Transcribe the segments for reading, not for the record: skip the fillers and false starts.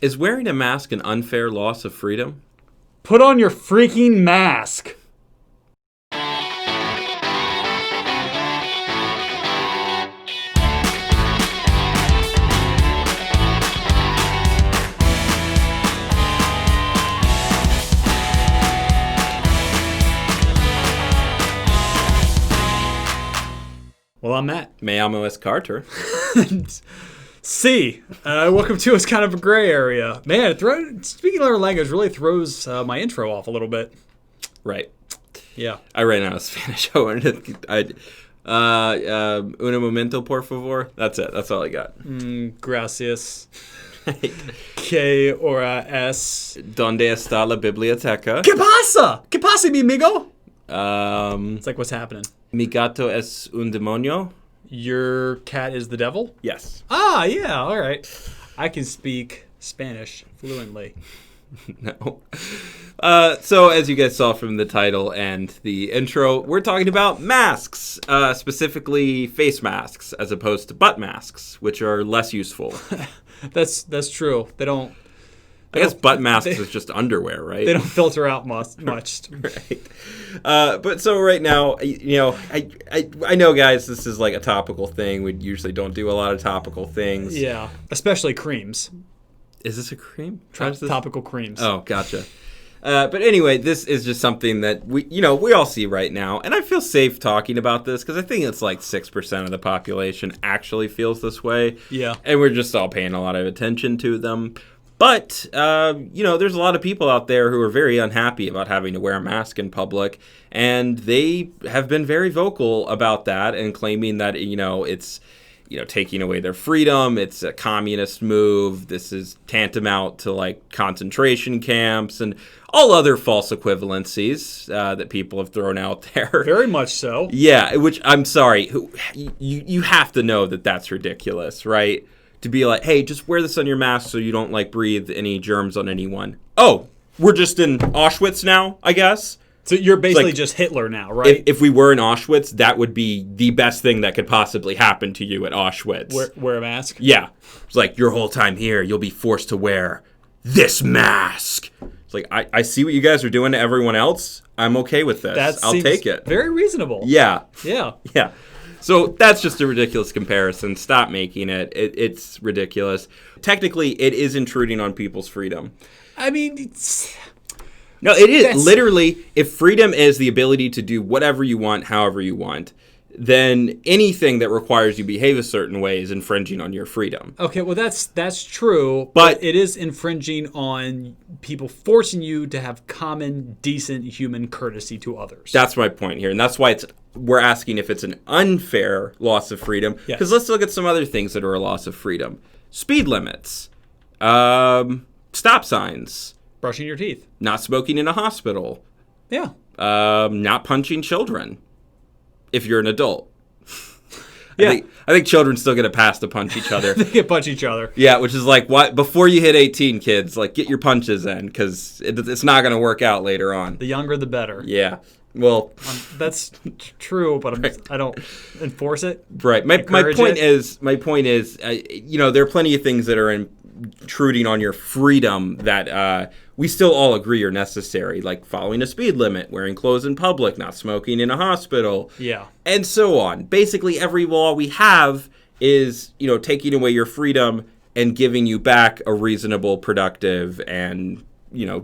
Is wearing a mask an unfair loss of freedom? Put on your freaking mask. Well, I'm Matt. Me llamo es Carter. C. Welcome to It's Kind of a Gray Area. Man, speaking of our language really throws my intro off a little bit. Right. Yeah. I ran out of Spanish. I wanted to... un momento, por favor. That's it. That's all I got. Gracias. Que hora es? ¿Dónde está la biblioteca? ¿Qué pasa? ¿Qué pasa, mi amigo? It's like, what's happening? Mi gato es un demonio. Your cat is the devil? Yes. Ah, yeah, all right. I can speak Spanish fluently. No. So as you guys saw from the title and the intro, we're talking about masks, specifically face masks, as opposed to butt masks, which are less useful. That's true. I guess butt masks is just underwear, right? They don't filter out much. Right. But so right now, I know, guys, this is like a topical thing. We usually don't do a lot of topical things. Yeah, especially creams. Is this a cream? Topical creams. Oh, gotcha. But anyway, this is just something that we all see right now, and I feel safe talking about this because I think it's like 6% of the population actually feels this way. Yeah. And we're just all paying a lot of attention to them. But, there's a lot of people out there who are very unhappy about having to wear a mask in public, and they have been very vocal about that and claiming that, it's, taking away their freedom, it's a communist move, this is tantamount to, like, concentration camps and all other false equivalencies that people have thrown out there. Very much so. Yeah, which, I'm sorry, you have to know that that's ridiculous, right? To be like, hey, just wear this on your mask so you don't, like, breathe any germs on anyone. Oh, we're just in Auschwitz now, I guess? So you're basically just Hitler now, right? If we were in Auschwitz, that would be the best thing that could possibly happen to you at Auschwitz. Wear a mask? Yeah. It's like, your whole time here, you'll be forced to wear this mask. It's like, I see what you guys are doing to everyone else. I'm okay with this. I'll take it. Very reasonable. Yeah. Yeah. Yeah. So that's just a ridiculous comparison. Stop making it. It's ridiculous. Technically, it is intruding on people's freedom. I mean, No, it is. Literally, if freedom is the ability to do whatever you want, however you want, then anything that requires you behave a certain way is infringing on your freedom. Okay, well, that's true. But it is infringing on people, forcing you to have common, decent human courtesy to others. That's my point here. And that's why we're asking if it's an unfair loss of freedom. Because let's look at some other things that are a loss of freedom. Speed limits. Stop signs. Brushing your teeth. Not smoking in a hospital. Yeah. Not punching children. If you're an adult. Yeah. I think children still get a pass to punch each other. They can punch each other. Yeah, which is like, what? Before you hit 18, kids, like, get your punches in, because it's not going to work out later on. The younger, the better. Yeah. Well, that's true, but I don't enforce it. Right. My point is, there are plenty of things that are intruding on your freedom that we still all agree are necessary, like following a speed limit, wearing clothes in public, not smoking in a hospital, and so on. Basically, every law we have is, taking away your freedom and giving you back a reasonable, productive, and,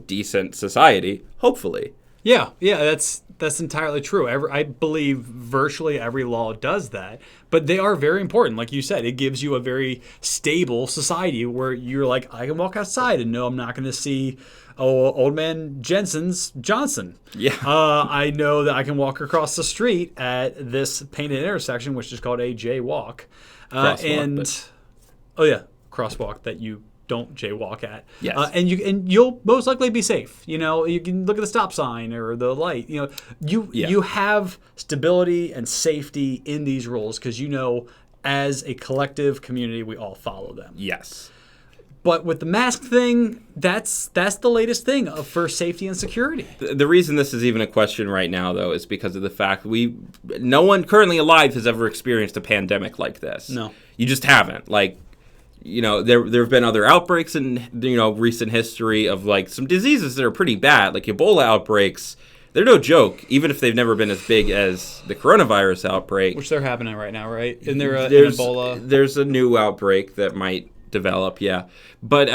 decent society, hopefully. Yeah, that's entirely true. I believe virtually every law does that, but they are very important. Like you said, it gives you a very stable society where you're like, I can walk outside and know I'm not going to see old man Johnson. Yeah. I know that I can walk across the street at this painted intersection, which is called a jaywalk. Crosswalk that you don't jaywalk at. Yes. And you'll most likely be safe. You can look at the stop sign or the light. You have stability and safety in these rules because as a collective community we all follow them. Yes. But with the mask thing, that's the latest thing for safety and security. The reason this is even a question right now, though, is because of the fact no one currently alive has ever experienced a pandemic like this. No. You just haven't. Like, there have been other outbreaks in recent history of like some diseases that are pretty bad, like Ebola outbreaks. They're no joke, even if they've never been as big as the coronavirus outbreak. Which they're happening right now, right? And there's Ebola. There's a new outbreak that might develop, yeah. But,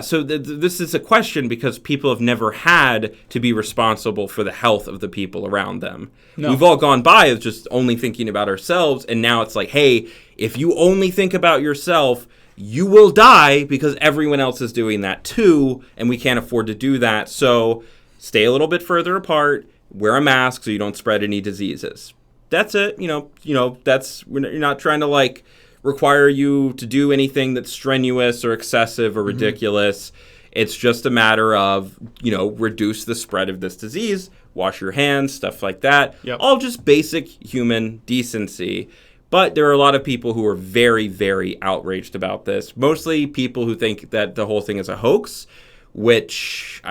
so this is a question because people have never had to be responsible for the health of the people around them. No. We've all gone by as just only thinking about ourselves, and now it's like, hey, if you only think about yourself, you will die because everyone else is doing that too, and we can't afford to do that. So stay a little bit further apart, wear a mask so you don't spread any diseases. That's it. You're not trying to like require you to do anything that's strenuous or excessive or ridiculous. It's just a matter of, reduce the spread of this disease, wash your hands, stuff like that. Yep. All just basic human decency. But there are a lot of people who are very, very outraged about this. Mostly people who think that the whole thing is a hoax, which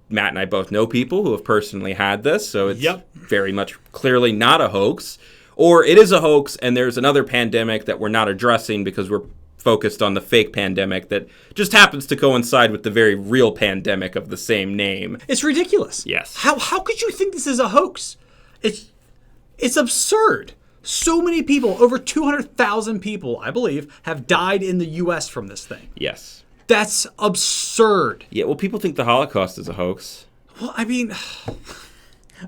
Matt and I both know people who have personally had this, so it's very much clearly not a hoax. Or it is a hoax, and there's another pandemic that we're not addressing because we're focused on the fake pandemic that just happens to coincide with the very real pandemic of the same name. It's ridiculous. Yes. How could you think this is a hoax? It's absurd. So many people, over 200,000 people, I believe, have died in the U.S. from this thing. Yes. That's absurd. Yeah, well, people think the Holocaust is a hoax. Well, I mean, I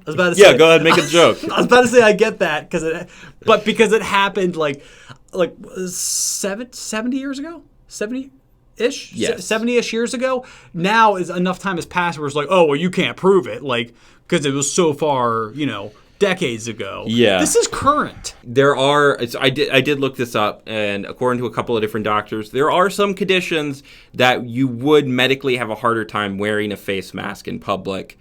was about to say. Yeah, go ahead, make a joke. I was about to say I get that because it happened like 70 years ago, 70-ish, yes. 70-ish years ago. Now is enough time has passed where it's like, oh well, you can't prove it, like because it was so far, decades ago. Yeah. This is current. I did look this up, and according to a couple of different doctors, there are some conditions that you would medically have a harder time wearing a face mask in public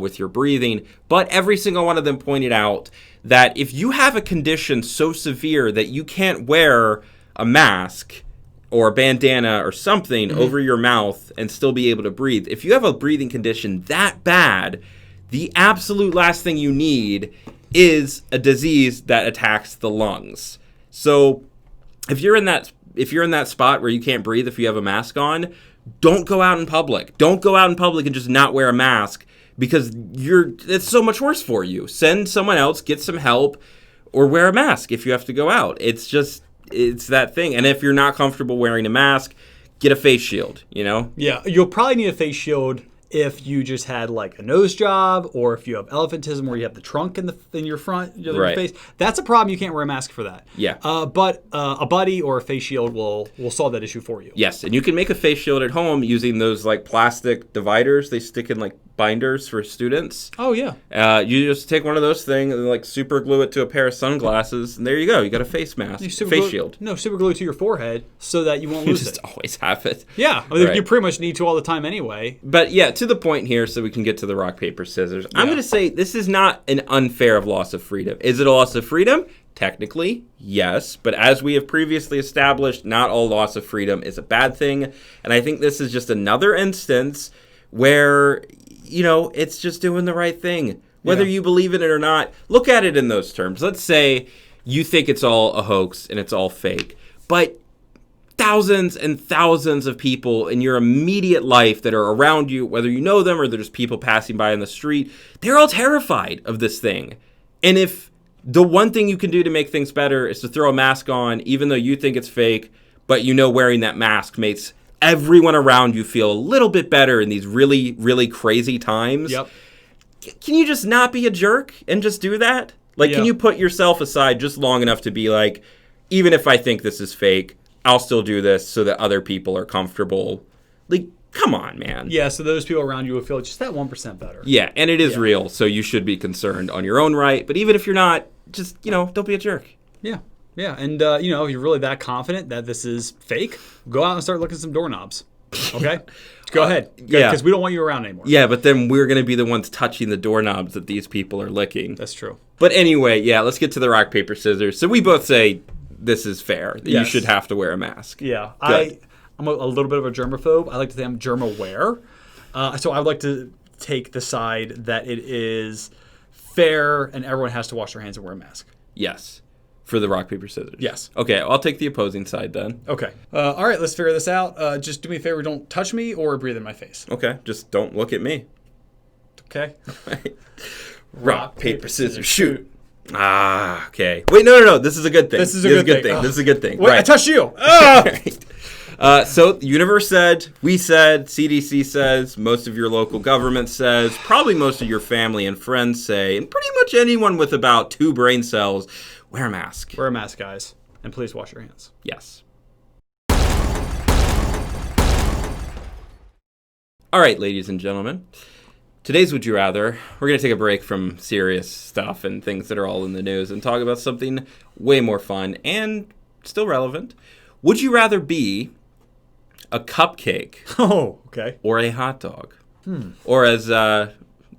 with your breathing. But every single one of them pointed out that if you have a condition so severe that you can't wear a mask or a bandana or something over your mouth and still be able to breathe, if you have a breathing condition that bad, the absolute last thing you need is a disease that attacks the lungs. So if you're in that spot where you can't breathe if you have a mask on, don't go out in public. Don't go out in public and just not wear a mask because it's so much worse for you. Send someone else, get some help, or wear a mask if you have to go out. It's that thing. And if you're not comfortable wearing a mask, get a face shield, Yeah, you'll probably need a face shield if you just had like a nose job, or if you have elephantism where you have the trunk in your front, your face. That's a problem. You can't wear a mask for that. Yeah. But a buddy or a face shield will solve that issue for you. Yes, and you can make a face shield at home using those like plastic dividers they stick in like binders for students. Oh yeah. You just take one of those things and like super glue it to a pair of sunglasses, and there you go. You got a face mask, shield. No, super glue it to your forehead so that you won't lose it. You just always have it. Yeah, right. You pretty much need to all the time anyway. But yeah, to the point here, so we can get to the rock, paper, scissors. Yeah. I'm going to say this is not an unfair loss of freedom. Is it a loss of freedom? Technically, yes. But as we have previously established, not all loss of freedom is a bad thing. And I think this is just another instance where, it's just doing the right thing. Whether you believe in it or not, look at it in those terms. Let's say you think it's all a hoax and it's all fake. But thousands and thousands of people in your immediate life that are around you, whether you know them or they're just people passing by on the street, they're all terrified of this thing. And if the one thing you can do to make things better is to throw a mask on, even though you think it's fake, but wearing that mask makes everyone around you feel a little bit better in these really, really crazy times. Yep. Can you just not be a jerk and just do that? Like, Can you put yourself aside just long enough to be like, even if I think this is fake, I'll still do this so that other people are comfortable. Like, come on, man. Yeah, so those people around you will feel just that 1% better. Yeah, and it is real, so you should be concerned on your own right. But even if you're not, just, don't be a jerk. Yeah. Yeah, and, if you're really that confident that this is fake, go out and start looking at some doorknobs. Okay? Go ahead. Yeah. Because we don't want you around anymore. Yeah, but then we're going to be the ones touching the doorknobs that these people are licking. That's true. But anyway, let's get to the rock, paper, scissors. So we both say this is fair. You should have to wear a mask. Yeah. I'm a little bit of a germaphobe. I like to think I'm germ-aware. So I would like to take the side that it is fair and everyone has to wash their hands and wear a mask. Yes. For the rock, paper, scissors? Yes. Okay, I'll take the opposing side then. Okay. All right, let's figure this out. Just do me a favor, don't touch me or breathe in my face. Okay, just don't look at me. Okay. Rock, paper, scissors, shoot. Ah, okay. Wait, no. This is a good thing. This is a good thing. This is a good thing. Wait, right. I touched you. Right. So the universe said, we said, CDC says, most of your local government says, probably most of your family and friends say, and pretty much anyone with about 2 brain cells, wear a mask. Wear a mask, guys. And please wash your hands. Yes. All right, ladies and gentlemen. Today's Would You Rather, we're going to take a break from serious stuff and things that are all in the news and talk about something way more fun and still relevant. Would you rather be a cupcake Oh, okay. or a hot dog? Or as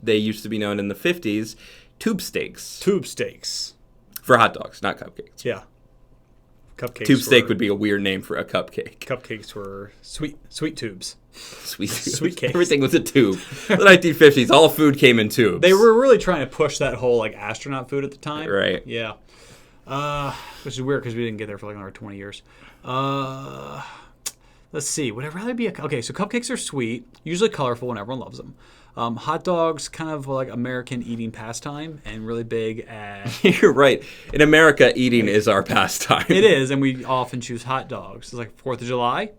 they used to be known in the 50s, tube steaks. Tube steaks. For hot dogs, not cupcakes. Yeah. Cupcakes. Tube steak would be a weird name for a cupcake. Cupcakes were sweet tubes. Sweet cakes. Everything was a tube. The 1950s, all food came in tubes. They were really trying to push that whole like astronaut food at the time. Right. Yeah. Which is weird because we didn't get there for like another 20 years. Let's see. Would I rather be okay? So cupcakes are sweet, usually colorful, and everyone loves them. Hot dogs, kind of like American eating pastime, and really big at. You're right. In America, eating is our pastime. It is, and we often choose hot dogs. It's like 4th of July,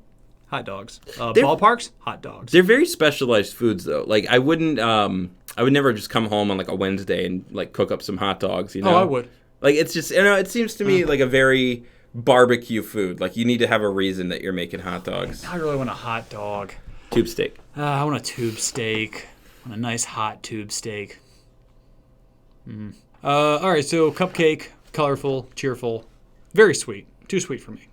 hot dogs. Ballparks, hot dogs. They're very specialized foods, though. Like I would never just come home on like a Wednesday and like cook up some hot dogs. You know? Oh, I would. Like it's just it seems to me like a very barbecue food. Like you need to have a reason that you're making hot dogs. I really want a hot dog. Tube steak. I want a tube steak. I want a nice hot tube steak. All right, so cupcake, colorful, cheerful, very sweet. Too sweet for me.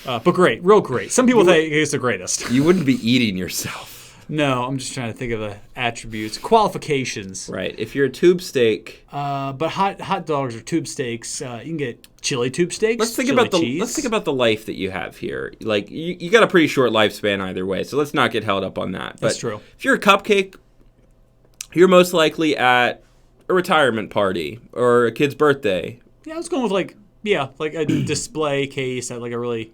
But great, real great. Some people think it's the greatest. You wouldn't be eating yourself. No, I'm just trying to think of the attributes, qualifications. Right. If you're a tube steak. But hot dogs or tube steaks, you can get chili tube steaks. Let's think cheese. about the life that you have here. Like you got a pretty short lifespan either way, so let's not get held up on that. That's true. If you're a cupcake, you're most likely at a retirement party or a kid's birthday. Yeah, I was going with like a display case at like a really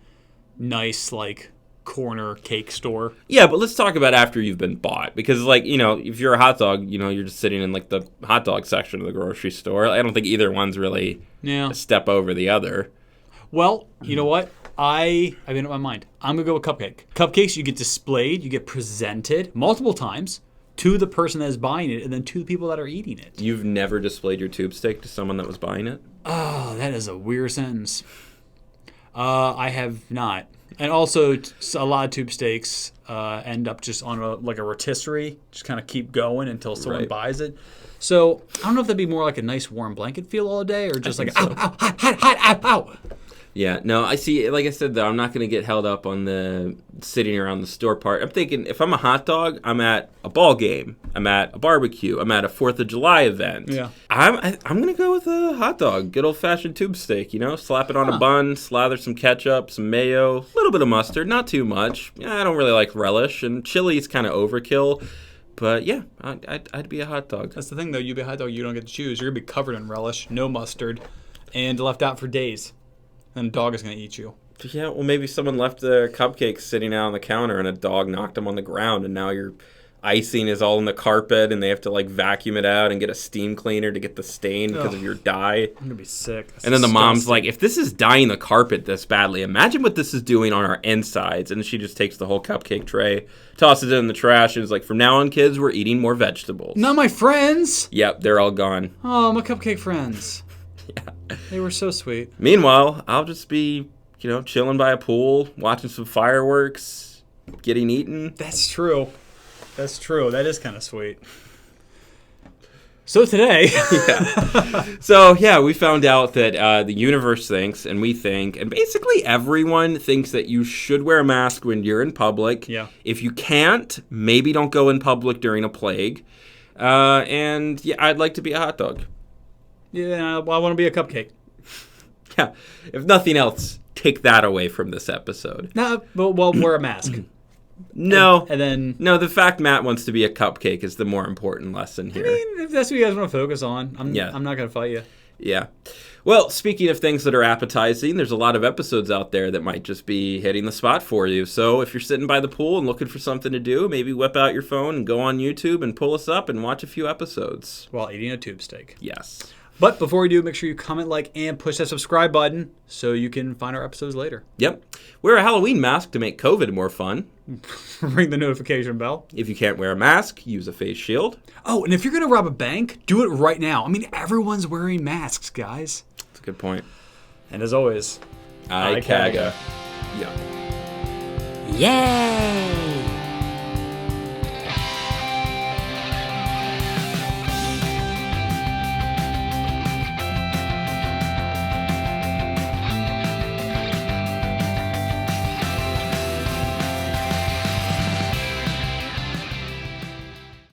nice like corner cake store. Yeah, but let's talk about after you've been bought, because like, you know, if you're a hot dog, you know, you're just sitting in like the hot dog section of the grocery store. I don't think either one's really a step over the other. Well, you know what? I've made up my mind. I'm gonna go with cupcake. Cupcakes, you get displayed, you get presented multiple times to the person that is buying it, and then to the people that are eating it. You've never displayed your tube steak to someone that was buying it? Oh, that is a weird sentence. I have not. And also, a lot of tube steaks end up just on a rotisserie, just kind of keep going until someone buys it. So I don't know if that'd be more like a nice warm blanket feel all day, or just like ow, ow, hot, ow. Yeah, no, I see. Like I said, though, I'm not going to get held up on the sitting around the store part. I'm thinking if I'm a hot dog, I'm at a ball game, I'm at a barbecue, I'm at a 4th of July event. Yeah, I'm going to go with a hot dog, good old fashioned tube steak. You know, slap it on a bun, slather some ketchup, some mayo, a little bit of mustard, not too much. Yeah, I don't really like relish, and chili is kind of overkill. But yeah, I'd be a hot dog. That's the thing, though. You be a hot dog, you don't get to choose. You're gonna be covered in relish, no mustard, and left out for days. And a dog is going to eat you. Yeah, well, maybe someone left their cupcakes sitting out on the counter and a dog knocked them on the ground, and now your icing is all in the carpet and they have to like vacuum it out and get a steam cleaner to get the stain because of your dye. I'm going to be sick. That's and then the disgusting. mom's like, if this is dyeing the carpet this badly, imagine what this is doing on our insides. And she just takes the whole cupcake tray, tosses it in the trash, and is like, from now on, kids, we're eating more vegetables. Not my friends. Yep, they're all gone. Oh, my cupcake friends. Yeah. They were so sweet. Meanwhile, I'll just be, you know, chilling by a pool, watching some fireworks, getting eaten. That's true. That's true. That is kind of sweet. So today... So, yeah, we found out that the universe thinks, and we think, and basically everyone thinks that you should wear a mask when you're in public. Yeah. If you can't, maybe don't go in public during a plague. And, yeah, I'd like to be a hot dog. Yeah, well, I want to be a cupcake. Yeah, if nothing else, take that away from this episode. No, well, wear a mask. No. And then... No, the fact Matt wants to be a cupcake is the more important lesson here. I mean, if that's what you guys want to focus on, I'm not going to fight you. Yeah. Well, speaking of things that are appetizing, there's a lot of episodes out there that might just be hitting the spot for you. So if you're sitting by the pool and looking for something to do, maybe whip out your phone and go on YouTube and pull us up and watch a few episodes. While eating a tube steak. Yes. But before we do, make sure you comment, like, and push that subscribe button so you can find our episodes later. Yep. Wear a Halloween mask to make COVID more fun. Ring the notification bell. If you can't wear a mask, use a face shield. Oh, and if you're going to rob a bank, do it right now. I mean, everyone's wearing masks, guys. That's a good point. And as always, IKAGA. Yeah. Yay!